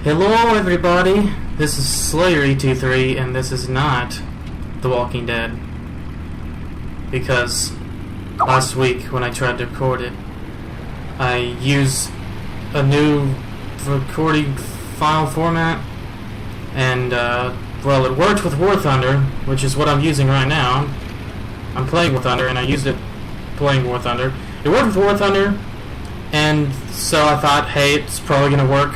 Hello everybody, this is Slayer23 and this is not The Walking Dead. Because last week when I tried to record it, I used a new recording file format and well, it worked with War Thunder, which is what I'm using right now. I'm playing War Thunder and I used it playing War Thunder. It worked with War Thunder, and so I thought, hey, it's probably gonna work,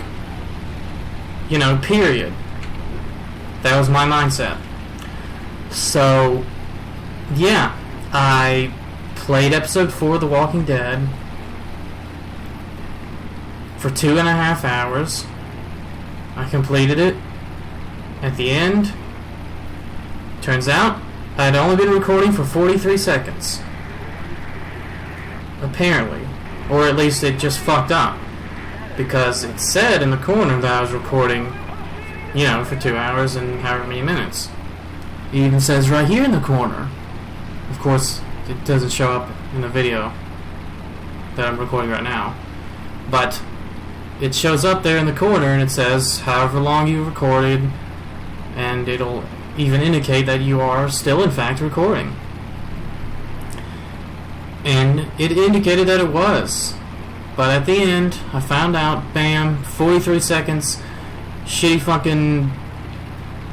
you know, period. That was my mindset. So, yeah, I played episode 4 of The Walking Dead for 2.5 hours. I completed it. At the end, turns out I had only been recording for 43 seconds. Apparently. Or at least it just fucked up. Because it said in the corner that I was recording, you know, for 2 hours and however many minutes. It even says right here in the corner. Of course, it doesn't show up in the video that I'm recording right now. But it shows up there in the corner and it says however long you recorded, and it'll even indicate that you are still in fact recording. And it indicated that it was. But at the end, I found out, bam, 43 seconds, shitty fucking,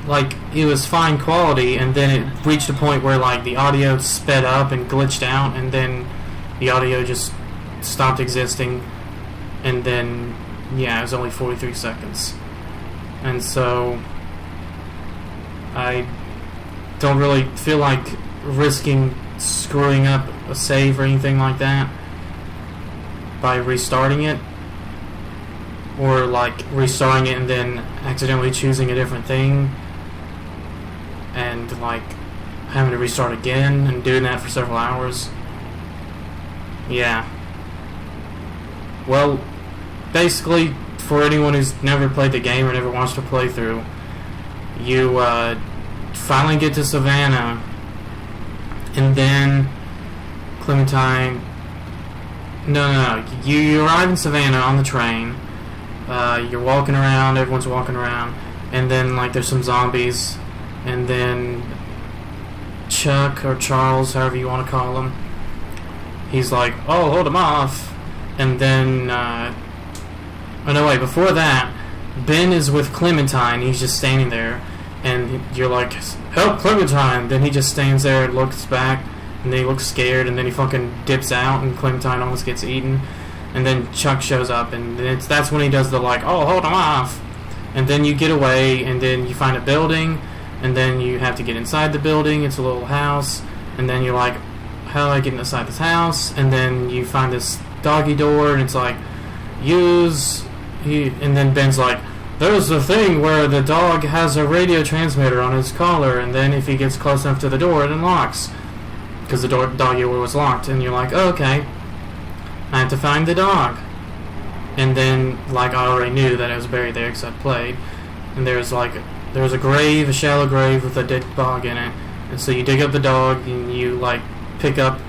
like, it was fine quality, and then it reached a point where, like, the audio sped up and glitched out, and then the audio just stopped existing, and then, yeah, it was only 43 seconds. And so, I don't really feel like risking screwing up a save or anything like that by restarting it, or like restarting it and then accidentally choosing a different thing and like having to restart again and doing that for several hours. Yeah. Well, basically, for anyone who's never played the game or never watched a playthrough, you finally get to Savannah, and then Clementine. No. You arrive in Savannah on the train. You're walking around. Everyone's walking around, and then like there's some zombies, and then Chuck or Charles, however you want to call him, he's like, "Oh, hold him off," and then oh no, wait. Before that, Ben is with Clementine. He's just standing there, and you're like, "Help, Clementine!" Then he just stands there and looks back. And then he looks scared, and then he fucking dips out, and Clementine almost gets eaten. And then Chuck shows up, and that's when he does the like, "Oh, hold him off!" And then you get away, and then you find a building, and then you have to get inside the building. It's a little house, and then you're like, "How do I get inside this house?" And then you find this doggy door, and it's like, "Use." And then Ben's like, "There's a thing where the dog has a radio transmitter on his collar, and then if he gets close enough to the door, it unlocks." Because the doggy door was locked, and you're like, oh, okay, I have to find the dog. And then, like, I already knew that it was buried there because I played, and there's a grave, a shallow grave with a dead dog in it, and so you dig up the dog, and you, like, pick up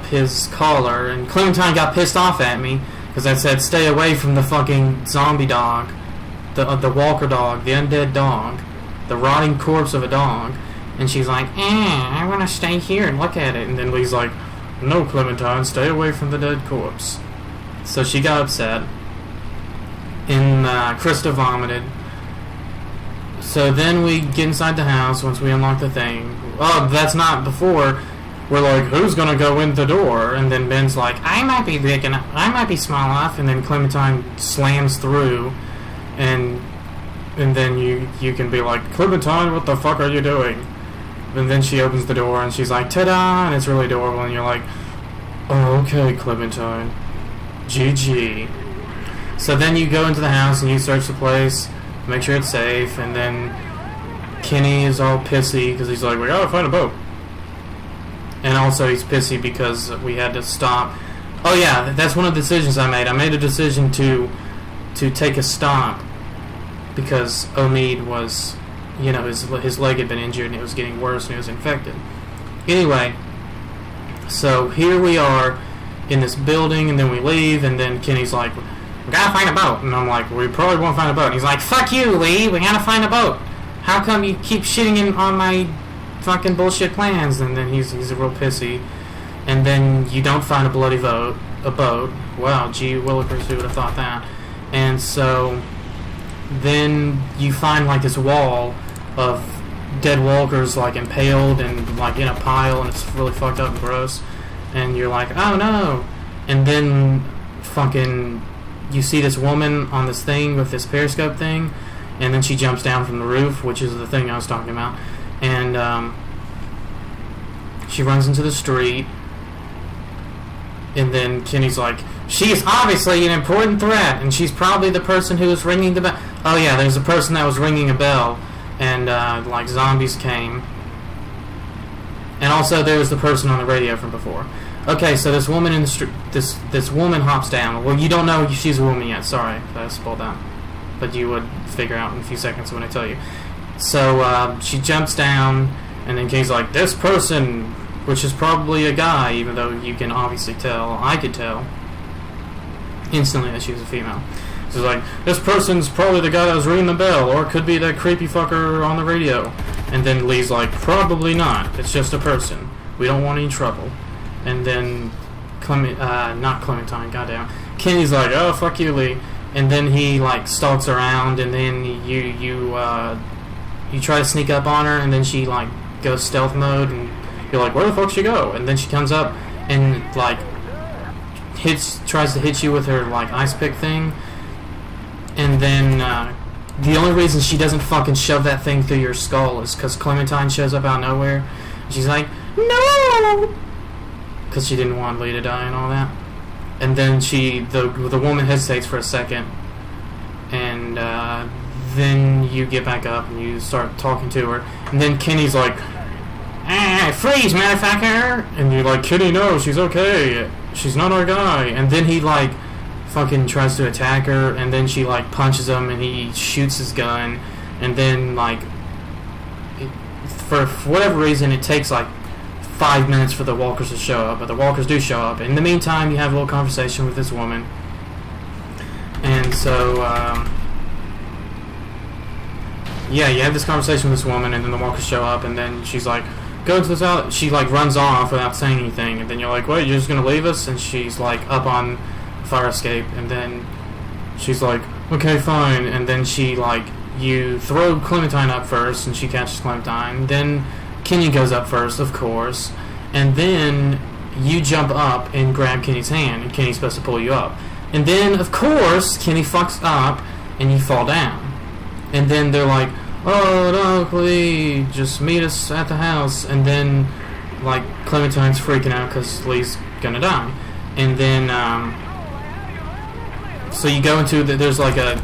his collar, and Clementine got pissed off at me, because I said, stay away from the fucking zombie dog, the walker dog, the undead dog, the rotting corpse of a dog. And she's like, I want to stay here and look at it. And then Lee's like, no, Clementine, stay away from the dead corpse. So she got upset, and Krista vomited. So then we get inside the house once we unlock the thing. Oh, that's not before. We're like, who's going to go in the door? And then Ben's like, I might be big enough, I might be small enough. And then Clementine slams through, and then you can be like, Clementine, what the fuck are you doing? And then she opens the door and she's like, ta-da! And it's really adorable, and you're like, oh, okay, Clementine. GG. So then you go into the house and you search the place, make sure it's safe, and then Kenny is all pissy because he's like, we gotta find a boat. And also he's pissy because we had to stop. Oh yeah, that's one of the decisions I made. I made a decision to take a stop because Omid was, you know, his leg had been injured and it was getting worse and it was infected. Anyway, so here we are in this building, and then we leave, and then Kenny's like, we gotta find a boat. And I'm like, we probably won't find a boat. And he's like, fuck you, Lee, we gotta find a boat. How come you keep shitting in on my fucking bullshit plans? And then he's a real pissy. And then you don't find a boat. Wow, gee willikers, who would have thought that? And so then you find like this wall of dead walkers like impaled and like in a pile, and it's really fucked up and gross. And you're like, oh no. And then fucking you see this woman on this thing with this periscope thing, and then she jumps down from the roof, which is the thing I was talking about. And she runs into the street, and then Kenny's like, she is obviously an important threat, and she's probably the person who was ringing the bell. Oh yeah, there's a person that was ringing a bell, and like zombies came. And also there was the person on the radio from before. Okay, so this woman in the street, this woman hops down. Well, you don't know she's a woman yet. Sorry, I spoiled that, but you would figure out in a few seconds when I tell you. So she jumps down, and then Kay's like, this person, which is probably a guy, even though you can obviously tell, I could tell instantly that she was a female. So like, this person's probably the guy that was ringing the bell, or it could be that creepy fucker on the radio. And then Lee's like, probably not. It's just a person. We don't want any trouble. And then not Clementine, goddamn. Kenny's like, oh fuck you, Lee. And then he like stalks around, and then you try to sneak up on her, and then she like goes stealth mode, and you're like, where the fuck she go? And then she comes up and like tries to hit you with her like ice pick thing. And then the only reason she doesn't fucking shove that thing through your skull is because Clementine shows up out of nowhere. She's like, no, because she didn't want Lee to die and all that. And then the woman hesitates for a second, and then you get back up and you start talking to her. And then Kenny's like, freeze, motherfucker! And you're like, Kenny, no, she's okay. She's not our guy. And then he like fucking tries to attack her, and then she like punches him, and he shoots his gun. And then like for whatever reason, it takes like 5 minutes for the walkers to show up, but the walkers do show up. In the meantime, you have a little conversation with this woman, and so yeah, you have this conversation with this woman, and then the walkers show up, and then she's like, go to this out. She like runs off without saying anything, and then you're like, wait, you're just gonna leave us? And she's like up on fire escape, and then she's like, okay, fine. And then she like, you throw Clementine up first, and she catches Clementine. Then Kenny goes up first, of course, and then you jump up and grab Kenny's hand, and Kenny's supposed to pull you up. And then, of course, Kenny fucks up, and you fall down. And then they're like, oh, no, please, just meet us at the house. And then, like, Clementine's freaking out because Lee's gonna die. And then, so you go into, there's like a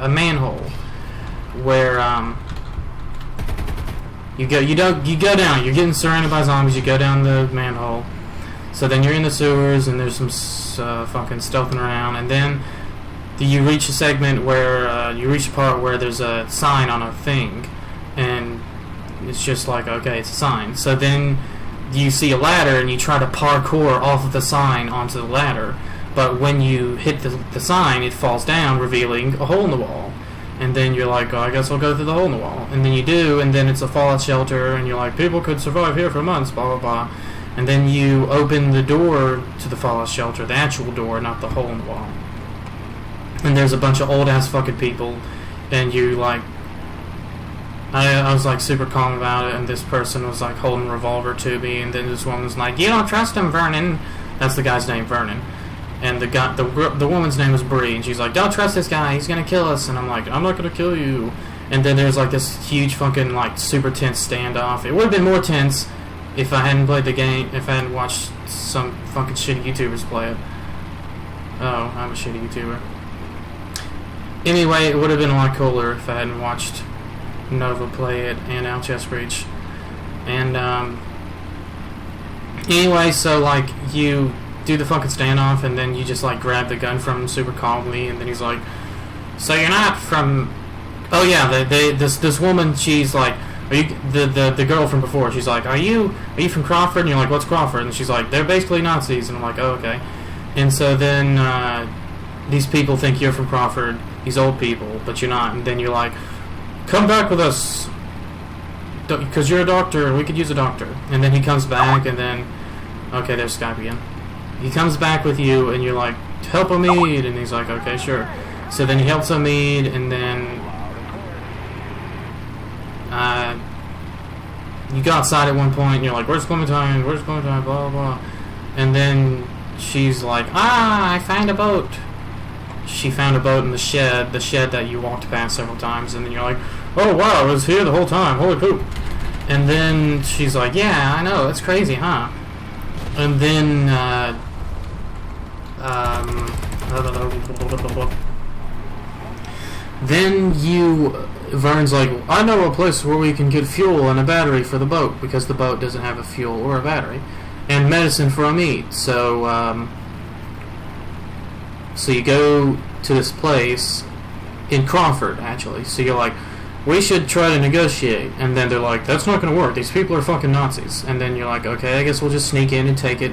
a manhole, where, you go down. You're getting surrounded by zombies. You go down the manhole. So then you're in the sewers, and there's some fucking stealthing around. And then you reach a segment where you reach a part where there's a sign on a thing, and it's just like, okay, it's a sign. So then you see a ladder, and you try to parkour off of the sign onto the ladder. But when you hit the sign, it falls down, revealing a hole in the wall. And then you're like, oh, I guess I'll go through the hole in the wall. And then you do, and then it's a fallout shelter, and you're like, people could survive here for months, blah, blah, blah. And then you open the door to the fallout shelter, the actual door, not the hole in the wall. And there's a bunch of old-ass fucking people, and you, like... I was, like, super calm about it, and this person was, like, holding a revolver to me, and then this woman was like, you don't trust him, Vernon. That's the guy's name, Vernon. And the woman's name is Bree, and she's like, don't trust this guy, he's gonna kill us. And I'm like, I'm not gonna kill you. And then there's like this huge fucking like super tense standoff. It would have been more tense if I hadn't played the game, if I hadn't watched some fucking shitty YouTubers play it. Oh, I'm a shitty YouTuber. Anyway, it would have been a lot cooler if I hadn't watched Nova play it and Al Chess Breach. And anyway, so like you do the fucking standoff, and then you just like grab the gun from him super calmly, and then he's like, so you're not from... Oh yeah, this woman, she's like, are you the girl from before? She's like, are you from Crawford? And you're like, what's Crawford? And she's like, they're basically Nazis. And I'm like, oh, okay. And so then these people think you're from Crawford, these old people, but you're not. And then you're like, come back with us, because you're a doctor, we could use a doctor. And then he comes back, and then, okay, there's Skype again. He comes back with you, and you're like, help him eat. And he's like, okay, sure. So then he helps him eat, and then you go outside at one point, and you're like, where's Clementine, blah, blah, blah. And then she's like, I found a boat. She found a boat in the shed that you walked past several times, and then you're like, oh wow, it was here the whole time, holy poop. And then she's like, yeah, I know, it's crazy, huh? And then Vern's like, I know a place where we can get fuel and a battery for the boat, because the boat doesn't have a fuel or a battery, and medicine for a meat. So you go to this place in Crawford, actually. So you're like, we should try to negotiate. And then they're like, that's not going to work. These people are fucking Nazis. And then you're like, okay, I guess we'll just sneak in and take it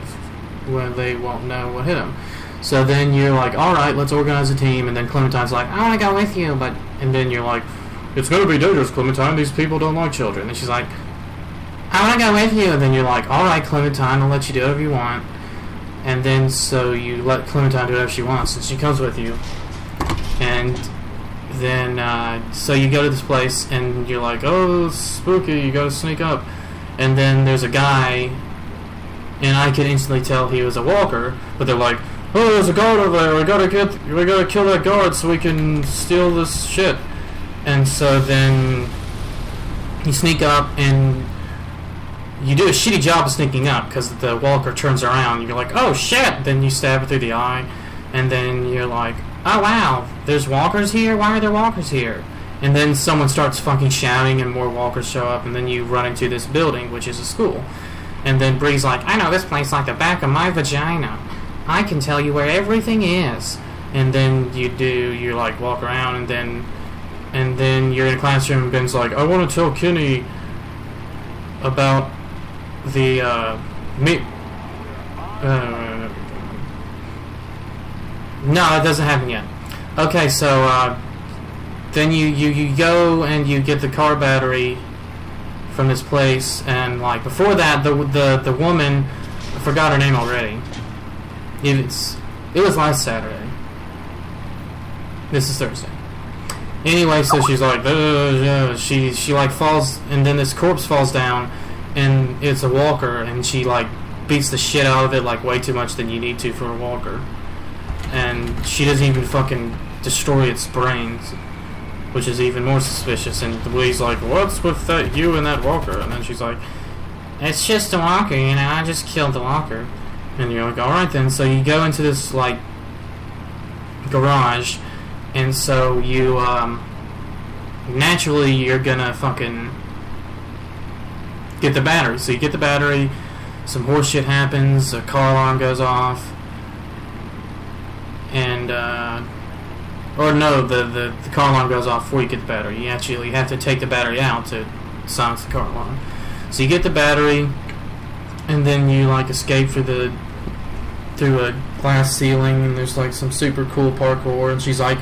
where they won't know what hit them. So then you're like, alright, let's organize a team. And then Clementine's like, I want to go with you. And then you're like, it's going to be dangerous, Clementine. These people don't like children. And she's like, I want to go with you. And then you're like, alright, Clementine, I'll let you do whatever you want. And then so you let Clementine do whatever she wants, and she comes with you. And then so you go to this place, and you're like, oh, it's spooky, you gotta sneak up. And then there's a guy, and I could instantly tell he was a walker, but they're like, oh, there's a guard over there, we gotta kill that guard so we can steal this shit. And so then you sneak up, and you do a shitty job of sneaking up, because the walker turns around, and you're like, oh shit! Then you stab her through the eye, and then you're like, oh wow, there's walkers here? Why are there walkers here? And then someone starts fucking shouting, and more walkers show up, and then you run into this building, which is a school. And then Bree's like, I know this place like the back of my vagina. I can tell you where everything is. And then you like walk around, and then you're in a classroom, and Ben's like, I want to tell Kenny about the no, it doesn't happen yet. Okay, so then you go and you get the car battery from this place, and like before that, the woman, I forgot her name already. It was last Saturday. This is Thursday. Anyway, so she's like, she like falls, and then this corpse falls down, and it's a walker, and she like beats the shit out of it like way too much than you need to for a walker. And she doesn't even fucking destroy its brains, which is even more suspicious. And Louie's like, what's with that, you and that walker? And then she's like, it's just a walker, you know, I just killed the walker. And you're like, alright then. So you go into this like garage, and so you naturally you're gonna fucking get the battery. So you get the battery, some horse shit happens, a car alarm goes off, and or no, the car alarm goes off before you get the battery. You actually have to take the battery out to silence the car alarm. So you get the battery, and then you like escape through a glass ceiling, and there's like some super cool parkour, and she's like,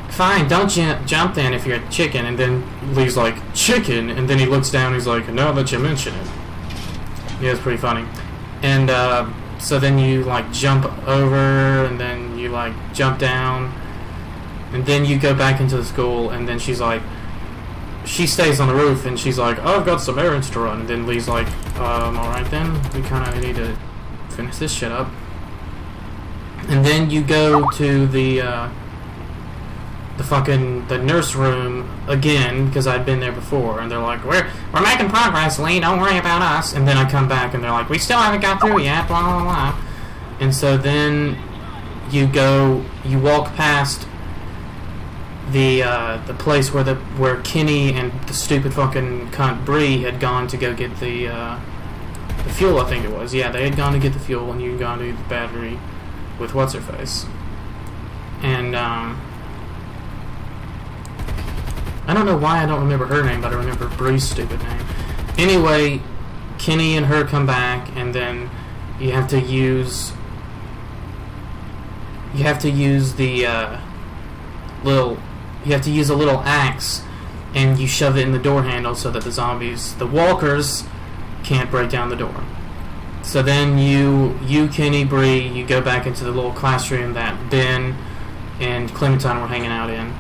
fine, don't jump then if you're a chicken. And then Lee's like, chicken? And then he looks down, and he's like, now that you mention it. Yeah, it's pretty funny. And so then you like jump over, and then you like jump down, and then you go back into the school, and then she's like, she stays on the roof, and she's like, oh, I've got some errands to run. And then Lee's like, alright then, we kind of need to finish this shit up. And then you go to the nurse room again, because I'd been there before, and they're like, we're making progress, Lee, don't worry about us. And then I come back, and they're like, we still haven't got through yet, blah blah blah. And so then you walk past the place where Kenny and the stupid fucking cunt Bree had gone to go get the fuel, I think it was. Yeah, they had gone to get the fuel, and you had gone to get the battery with what's-her-face. And I don't know why I don't remember her name, but I remember Bree's stupid name. Anyway, Kenny and her come back, and then you have to use the little. You have to use a little axe, and you shove it in the door handle so that the walkers, can't break down the door. So then you Kenny, Bree, you go back into the little classroom that Ben and Clementine were hanging out in.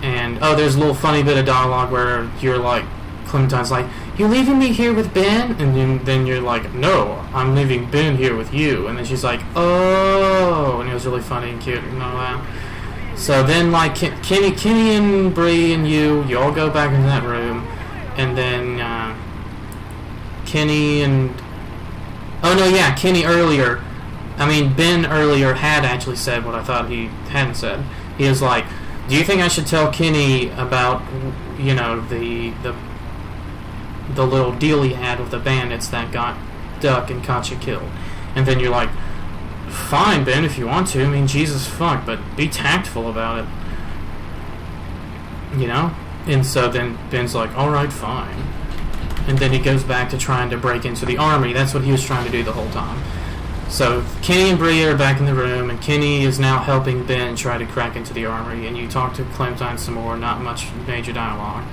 And, there's a little funny bit of dialogue where you're like, Clementine's like, "You leaving me here with Ben?" And then you're like, "No, I'm leaving Ben here with you." And then she's like, "Oh," and it was really funny and cute and all that. So then, like, Kenny and Bree and you all go back into that room, and then Kenny earlier, Ben earlier had actually said what I thought he hadn't said. He was like, "Do you think I should tell Kenny about, the little deal he had with the bandits that got Duck and Katya killed?" And then you're like, "Fine, Ben, if you want to. Jesus fuck, but be tactful about it." And so then Ben's like, "Alright, fine." And then he goes back to trying to break into the army. That's what he was trying to do the whole time. So Kenny and Bree are back in the room, and Kenny is now helping Ben try to crack into the armory, and you talk to Clementine some more, not much major dialogue.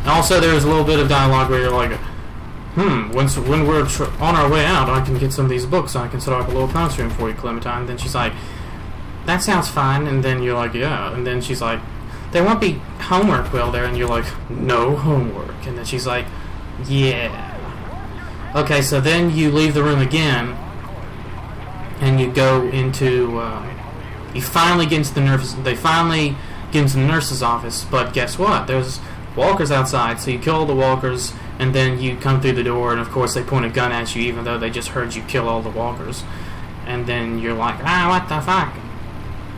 Also, there's a little bit of dialogue where you're like, when we're on our way out, I can get some of these books, and I can set up a little classroom for you, Clementine. And then she's like, "That sounds fine." And then you're like, "Yeah." And then she's like, "There won't be homework, will there?" And you're like, "No homework." And then she's like, "Yeah." Okay, so then you leave the room again, and you go into, you finally get into the nurse. They finally get into the nurse's office, but guess what? There's walkers outside, so you kill all the walkers, and then you come through the door, and of course they point a gun at you, even though they just heard you kill all the walkers. And then you're like, what the fuck?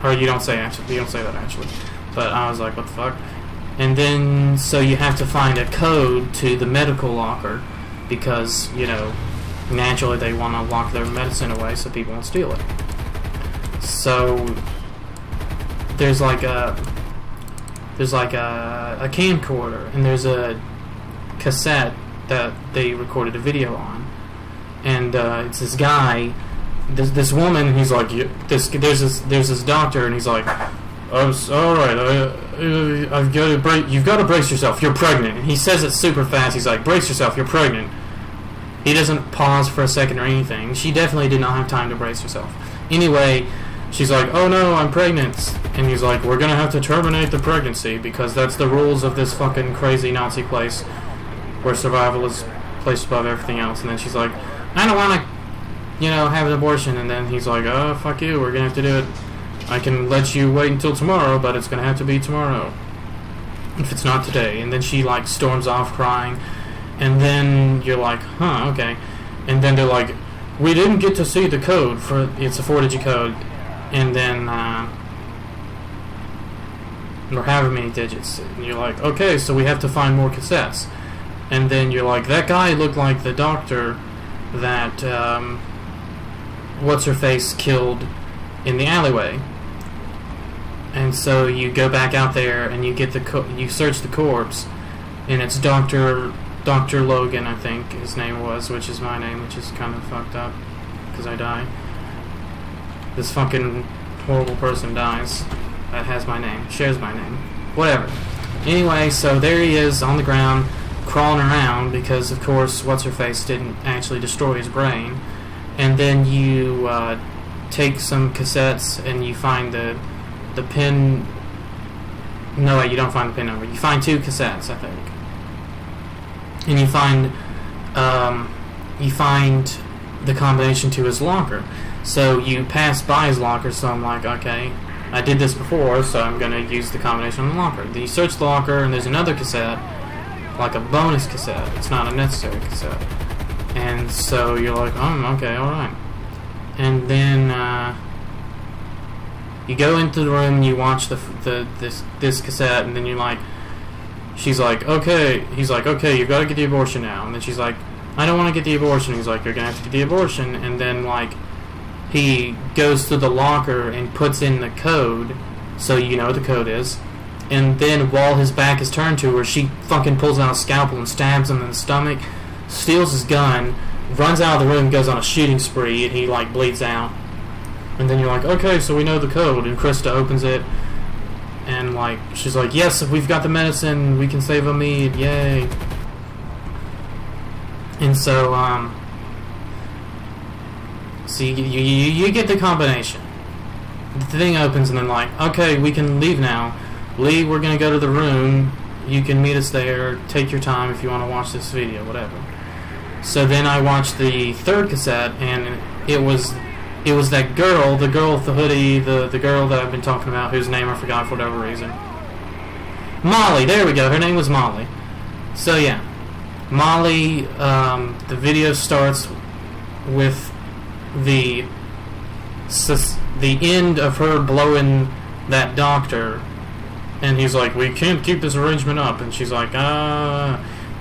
Or you don't say that actually, but I was like, what the fuck? And then, so you have to find a code to the medical locker, because, naturally they want to lock their medicine away so people won't steal it. So there's like a camcorder, and there's a cassette that they recorded a video on, and it's this guy, this woman, and he's like, there's this doctor, and he's like, "Oh, all right, you've got to brace yourself. You're pregnant." And he says it super fast. He's like, "Brace yourself. You're pregnant." He doesn't pause for a second or anything. She definitely did not have time to brace herself. Anyway, she's like, "Oh no, I'm pregnant." And he's like, "We're gonna have to terminate the pregnancy, because that's the rules of this fucking crazy Nazi place where survival is placed above everything else." And then she's like, "I don't want to, have an abortion." And then he's like, "Oh, fuck you, we're gonna have to do it. I can let you wait until tomorrow, but it's gonna have to be tomorrow if it's not today." And then she like storms off crying, and then you're like, "Huh, okay." And then they're like, "We didn't get to see the code for it's a 4-digit code," and then or however many digits. And you're like, "Okay, so we have to find more cassettes." And then you're like, "That guy looked like the doctor that what's her face killed in the alleyway." And so you go back out there, and you get you search the corpse, and it's Dr. Logan, I think his name was, which is my name, which is kind of fucked up because I die. This fucking horrible person dies that has my name, shares my name, whatever. Anyway, so there he is on the ground, crawling around, because of course what's her face didn't actually destroy his brain. And then you take some cassettes, and you find the pin. No, wait, you don't find the pin number. You find 2 cassettes, I think. And you find the combination to his locker. So you pass by his locker, so I'm like, okay, I did this before, so I'm going to use the combination on the locker. Then you search the locker, and there's another cassette, like a bonus cassette. It's not a necessary cassette. And so you're like, oh, okay, alright. And then you go into the room, and you watch this cassette, and then you're like, she's like, okay, he's like, okay, you've got to get the abortion now. And then she's like, I don't want to get the abortion. He's like, you're going to have to get the abortion. And then, like, he goes to the locker and puts in the code, so you know what the code is. and then while his back is turned to her, she fucking pulls out a scalpel and stabs him in the stomach, steals his gun, runs out of the room, goes on a shooting spree, and he like bleeds out. And then you're like, okay, so we know the code. And Krista opens it, and like she's like, yes, we've got the medicine, we can save Omid, yay. And so so you get the combination. The thing opens, and then like, okay, we can leave now. Lee, we're gonna go to the room. You can meet us there. Take your time if you want to watch this video, whatever. So then I watched the third cassette, and it was that girl, the girl with the hoodie, the girl that I've been talking about, whose name I forgot for whatever reason. Molly, there we go. Her name was Molly. So yeah, Molly. The video starts with the end of her blowing that doctor, and he's like, we can't keep this arrangement up, and she's like,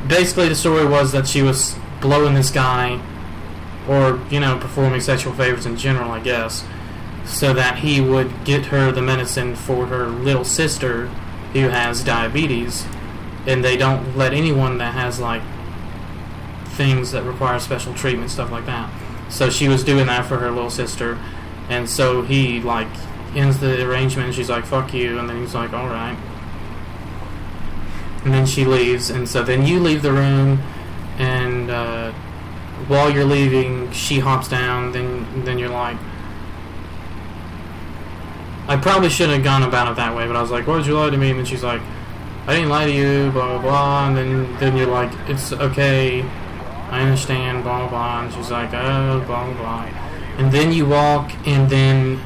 basically the story was that she was blowing this guy, or performing sexual favors in general, I guess, so that he would get her the medicine for her little sister who has diabetes, and they don't let anyone that has like things that require special treatment, stuff like that. So she was doing that for her little sister, and so he like ends the arrangement, and she's like, fuck you, and then he's like, alright. And then she leaves, and so then you leave the room, and while you're leaving, she hops down, then you're like, I probably shouldn't have gone about it that way, but I was like, why did you lie to me? And then she's like, I didn't lie to you, blah, blah, blah, and then you're like, it's okay, I understand, blah, blah, blah, and she's like, oh, blah, blah, blah. And then you walk, and then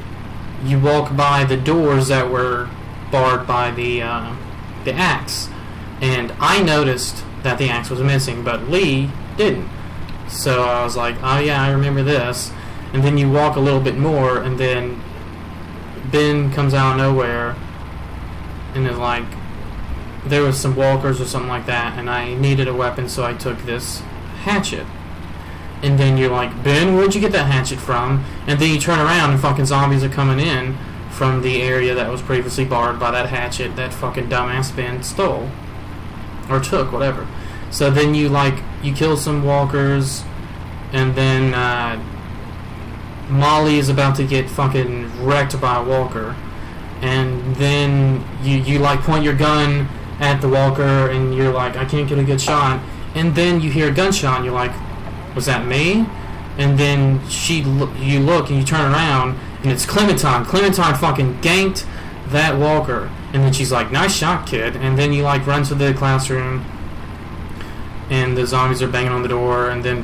you walk by the doors that were barred by the axe, and I noticed that the axe was missing, but Lee didn't. So I was like, oh yeah, I remember this. And then you walk a little bit more, and then Ben comes out of nowhere, and is like, there was some walkers or something like that, and I needed a weapon, so I took this hatchet. And then you're like, Ben, where'd you get that hatchet from? And then you turn around, and fucking zombies are coming in from the area that was previously barred by that hatchet that fucking dumbass Ben stole. Or took, whatever. So then you kill some walkers, and then Molly is about to get fucking wrecked by a walker, and then you like point your gun at the walker, and you're like, I can't get a good shot, and then you hear a gunshot, and you're like, was that me? And then you look and you turn around, and it's Clementine. Clementine fucking ganked that walker, and then she's like, nice shot, kid. And then you like run to the classroom, and the zombies are banging on the door, and then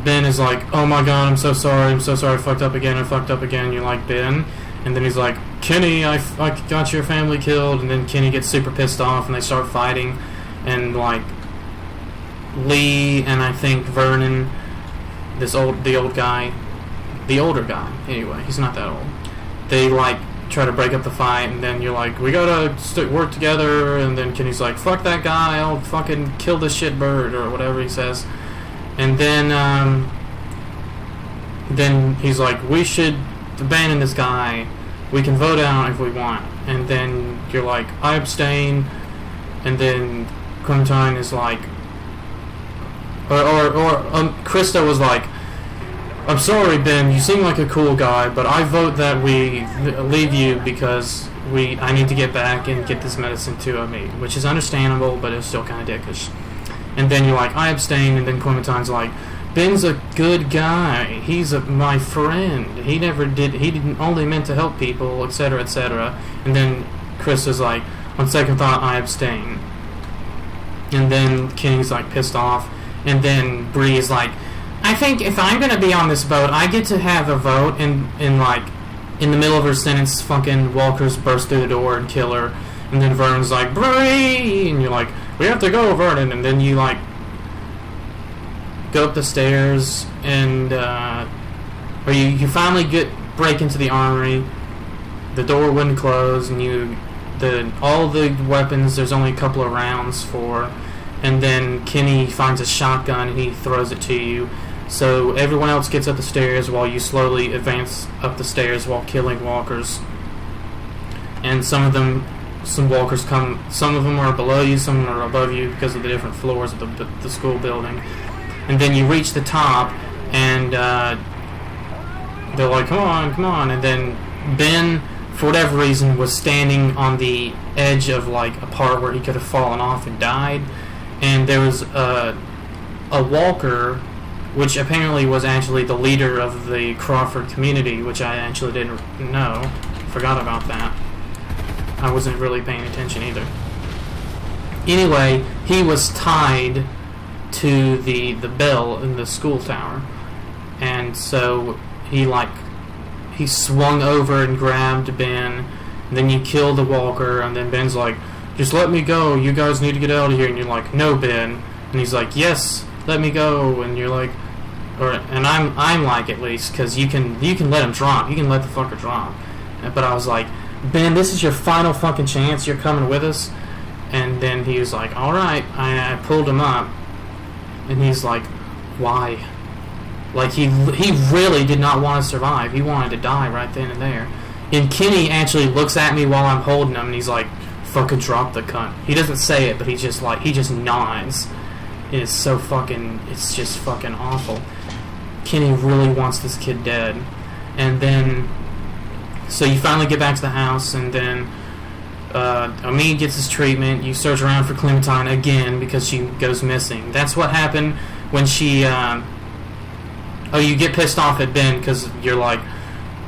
Ben is like, oh my god, I'm so sorry, I fucked up again, and you're like, Ben? And then he's like, Kenny, I got your family killed, and then Kenny gets super pissed off, and they start fighting, and like, Lee and I think Vernon, the older guy, anyway, he's not that old, they like try to break up the fight, and then you're like, we gotta work together, and then Kenny's like, fuck that guy, I'll fucking kill this shit bird, or whatever he says. And then he's like, we should abandon this guy, we can vote out if we want. And then you're like, I abstain. And then Clementine is like, Krista was like, I'm sorry, Ben, you seem like a cool guy, but I vote that we leave you because I need to get back and get this medicine to Omid, which is understandable, but it's still kind of dickish. And then you're like, I abstain, and then Clementine's like, Ben's a good guy, he's my friend, he didn't only meant to help people, etc., etc. And then Krista's like, on second thought, I abstain. And then Kenny's like pissed off, and then Bree is like, I think if I'm gonna be on this boat, I get to have a vote. And like, in the middle of her sentence, fucking walkers burst through the door and kill her. And then Vernon's like, Bree! And you're like, we have to go, Vernon. And then you like go up the stairs, and or you finally break into the armory. The door wouldn't close, and all the weapons, there's only a couple of rounds for. And then Kenny finds a shotgun and he throws it to you. So everyone else gets up the stairs while you slowly advance up the stairs while killing walkers. And some of them some walkers come. Some of them are below you, some of them are above you because of the different floors of the school building. And then you reach the top, and they're like, come on. And then Ben, for whatever reason, was standing on the edge of like a part where he could have fallen off and died. And there was a walker, which apparently was actually the leader of the Crawford community, which I actually didn't know. Forgot about that. I wasn't really paying attention either. Anyway, he was tied to the bell in the school tower, and so he swung over and grabbed Ben, and then you kill the walker, and then Ben's like, just let me go, you guys need to get out of here. And you're like, no, Ben. And he's like, yes, let me go. And you're like, and I'm like, at least, because you can let him drop, you can let the fucker drop. But I was like, Ben, this is your final fucking chance, you're coming with us. And then he was like, alright. I pulled him up, and he's like, why? Like, he really did not want to survive. He wanted to die right then and there. And Kenny actually looks at me while I'm holding him, and he's like, fucking drop the cunt. He doesn't say it, but he just nods. And it's just fucking awful. Kenny really wants this kid dead. And then, so you finally get back to the house, and then Omid gets his treatment. You search around for Clementine again because she goes missing. That's what happened when she you get pissed off at Ben because you're like,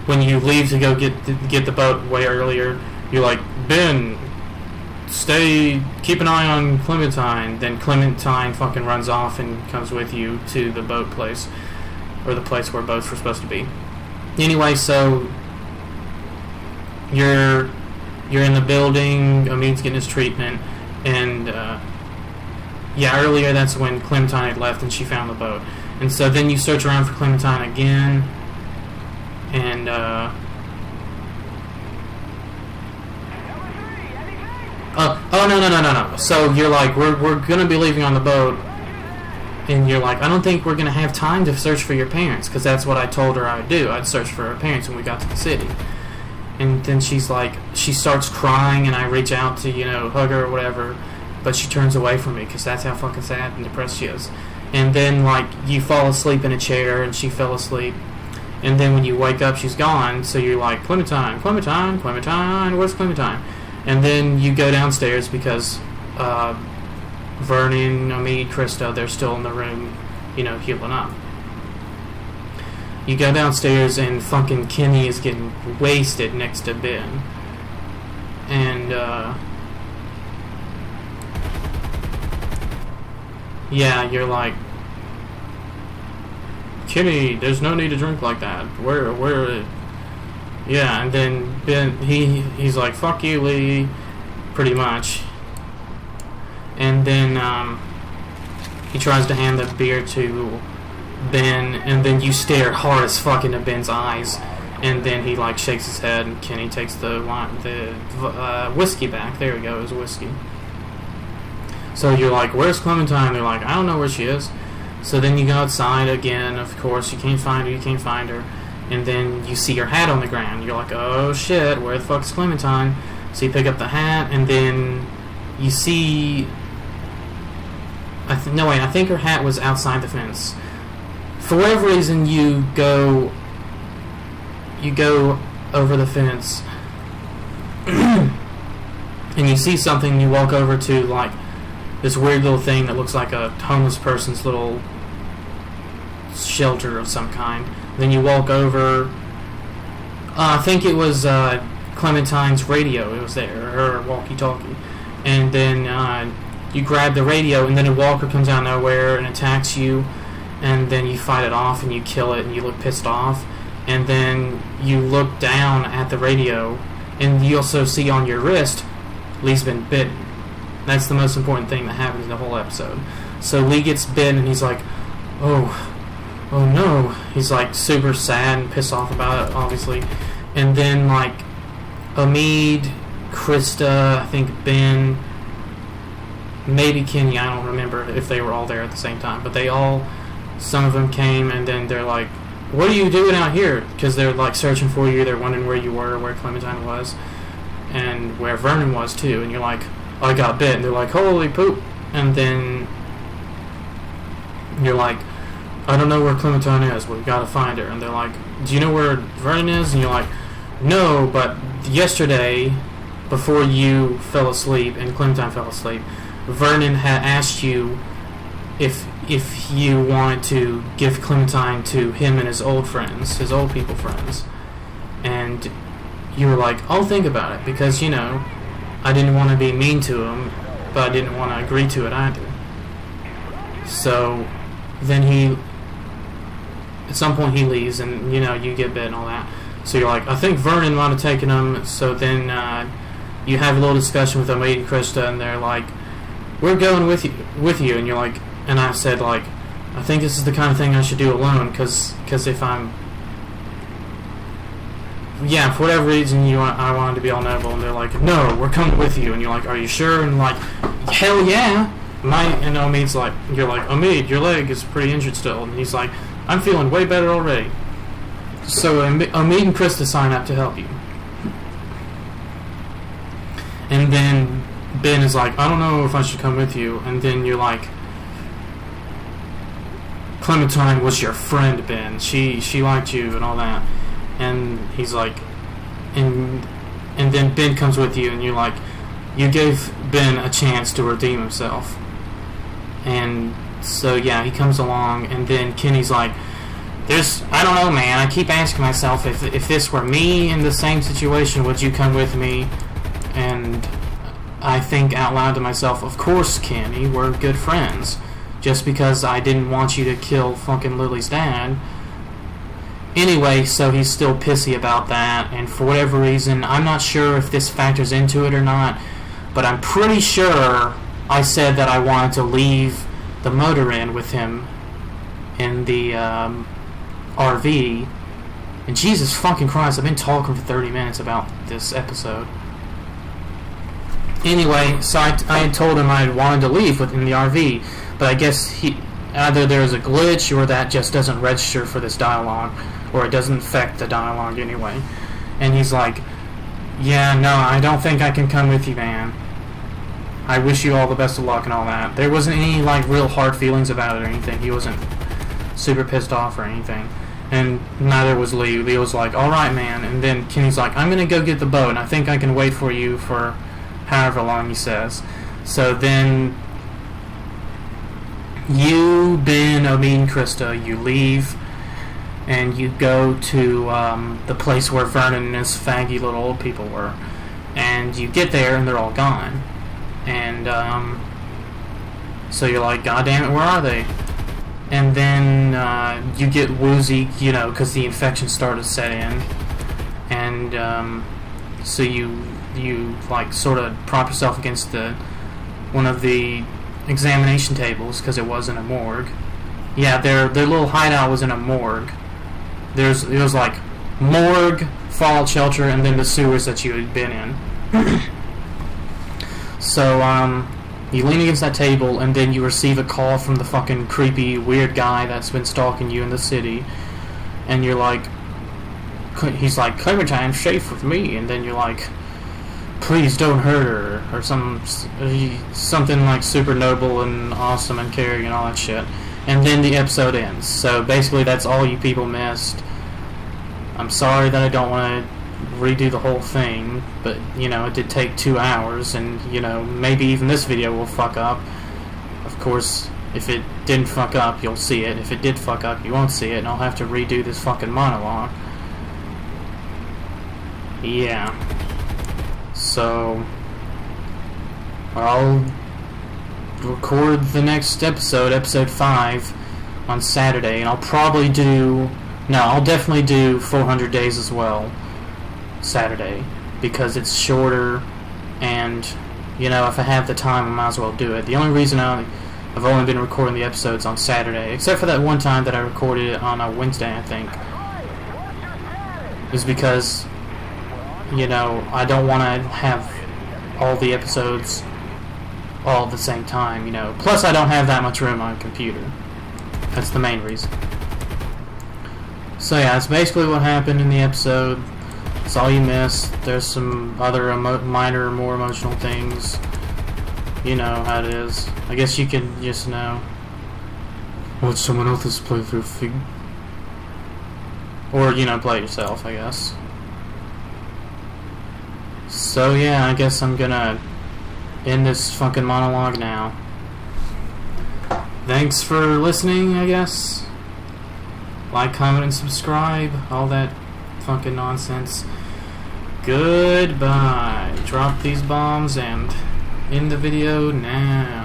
when you leave to go get the boat way earlier, you're like, Ben, keep an eye on Clementine. Then Clementine fucking runs off and comes with you to the boat place, or the place where boats were supposed to be. Anyway, so you're in the building, Omid's getting his treatment, and earlier that's when Clementine had left and she found the boat. And so then you search around for Clementine again, and no. So you're like, we're gonna be leaving on the boat, and you're like, I don't think we're gonna have time to search for your parents, because that's what I told her I'd do. I'd search for her parents when we got to the city. And then she's like, she starts crying, and I reach out to, hug her or whatever, but she turns away from me because that's how fucking sad and depressed she is. And then, like, you fall asleep in a chair, and she fell asleep. And then when you wake up, she's gone, so you're like, Clementine, where's Clementine? And then you go downstairs because Vernon, Omid, Krista, they're still in the room, healing up. You go downstairs, and fucking Kenny is getting wasted next to Ben. And, you're like, Kenny, there's no need to drink like that. And then Ben, he's like, fuck you, Lee, pretty much. And then, he tries to hand the beer to Ben, and then you stare hard as fuck into Ben's eyes, and then he like shakes his head, and Kenny takes the whiskey back. There we go, it was whiskey. So you're like, where's Clementine? They're like, I don't know where she is. So then you go outside again, of course, you can't find her, and then you see her hat on the ground. You're like, oh shit, where the fuck is Clementine? So you pick up the hat, and then you see, I think her hat was outside the fence. For whatever reason, you go over the fence, and you see something. You walk over to like this weird little thing that looks like a homeless person's little shelter of some kind. Then you walk over. I think it was Clementine's radio. It was there, her walkie-talkie, and then you grab the radio, and then a walker comes out of nowhere and attacks you. And then you fight it off, and you kill it, and you look pissed off. And then you look down at the radio, and you also see on your wrist, Lee's been bitten. That's the most important thing that happens in the whole episode. So Lee gets bitten, and he's like, oh no. He's like super sad and pissed off about it, obviously. And then like Omid, Krista, I think Ben, maybe Kenny, I don't remember if they were all there at the same time, but some of them came, and then they're like, what are you doing out here? Because they're like searching for you, they're wondering where you were, where Clementine was. and where Vernon was too, and you're like, oh, I got bit, and they're like, holy poop, and then you're like, I don't know where Clementine is, we've got to find her, and they're like, do you know where Vernon is? And you're like, no, but yesterday, before you fell asleep and Clementine fell asleep, Vernon had asked you if you wanted to give Clementine to him and his old friends, his old people friends, and you were like, I'll think about it, because, you know, I didn't want to be mean to him, but I didn't want to agree to it either. So then at some point he leaves, and, you know, you get bit and all that. So you're like, I think Vernon might have taken him. So then you have a little discussion with Omid and Krista, and they're like, we're going with you, and you're like, and I said, like, I think this is the kind of thing I should do alone, because if I'm, yeah, for whatever reason I wanted to be all noble, and they're like, no, we're coming with you, and you're like, are you sure? And like, hell yeah. And Omid's like, you're like, Omid, your leg is pretty injured still, and he's like, I'm feeling way better already. So Omid and Krista sign up to help you. And then Ben is like, I don't know if I should come with you. And then you're like, Clementine was your friend, Ben. She liked you and all that. And he's like, and then Ben comes with you, and you're like, you gave Ben a chance to redeem himself. And so yeah, he comes along, and then Kenny's like, I don't know, man, I keep asking myself, if this were me in the same situation, would you come with me? And I think out loud to myself, of course, Kenny, we're good friends. Just because I didn't want you to kill fucking Lily's dad. Anyway, so he's still pissy about that, and for whatever reason, I'm not sure if this factors into it or not, but I'm pretty sure I said that I wanted to leave the motor inn with him in the RV. And Jesus fucking Christ, I've been talking for 30 minutes about this episode. Anyway, so I had told him I wanted to leave within the RV, but I guess either there's a glitch or that just doesn't register for this dialogue, or it doesn't affect the dialogue anyway. And he's like, yeah, no, I don't think I can come with you, man. I wish you all the best of luck and all that. There wasn't any, like, real hard feelings about it or anything. He wasn't super pissed off or anything. And neither was Lee. Lee was like, alright, man. And then Kenny's like, I'm gonna go get the boat, and I think I can wait for you for however long he says. So then you, Ben, Omid, and Krista, you leave, and you go to the place where Vernon and his faggy little old people were. And you get there, and they're all gone. And so you're like, God damn it, where are they? And then you get woozy, you know, because the infection started to set in. And so you like sort of prop yourself against one of the examination tables, because it wasn't a morgue. Yeah, their little hideout was in a morgue. It was like morgue, fallout shelter, and then the sewers that you had been in. So you lean against that table, and then you receive a call from the fucking creepy weird guy that's been stalking you in the city, and you're like, he's like, Clementine's safe with me, and then you're like, please don't hurt her, or something like super noble and awesome and caring and all that shit. And then the episode ends. So basically that's all you people missed. I'm sorry that I don't want to redo the whole thing, but, you know, it did take 2 hours, and, you know, maybe even this video will fuck up. Of course, if it didn't fuck up, you'll see it. If it did fuck up, you won't see it, and I'll have to redo this fucking monologue. Yeah. So I'll record the next episode, episode 5, on Saturday, and I'll definitely do 400 Days as well, Saturday, because it's shorter, and, you know, if I have the time, I might as well do it. The only reason I've only been recording the episodes on Saturday, except for that one time that I recorded it on a Wednesday, I think, is because, you know, I don't want to have all the episodes all at the same time, you know. Plus, I don't have that much room on a computer. That's the main reason. So yeah, that's basically what happened in the episode. It's all you miss. There's some other minor, more emotional things. You know how it is. I guess you can just know. Watch someone else's playthrough. Or, you know, play it yourself, I guess. So, yeah, I guess I'm gonna end this fucking monologue now. Thanks for listening, I guess. Like, comment, and subscribe. All that fucking nonsense. Goodbye. Drop these bombs and end the video now.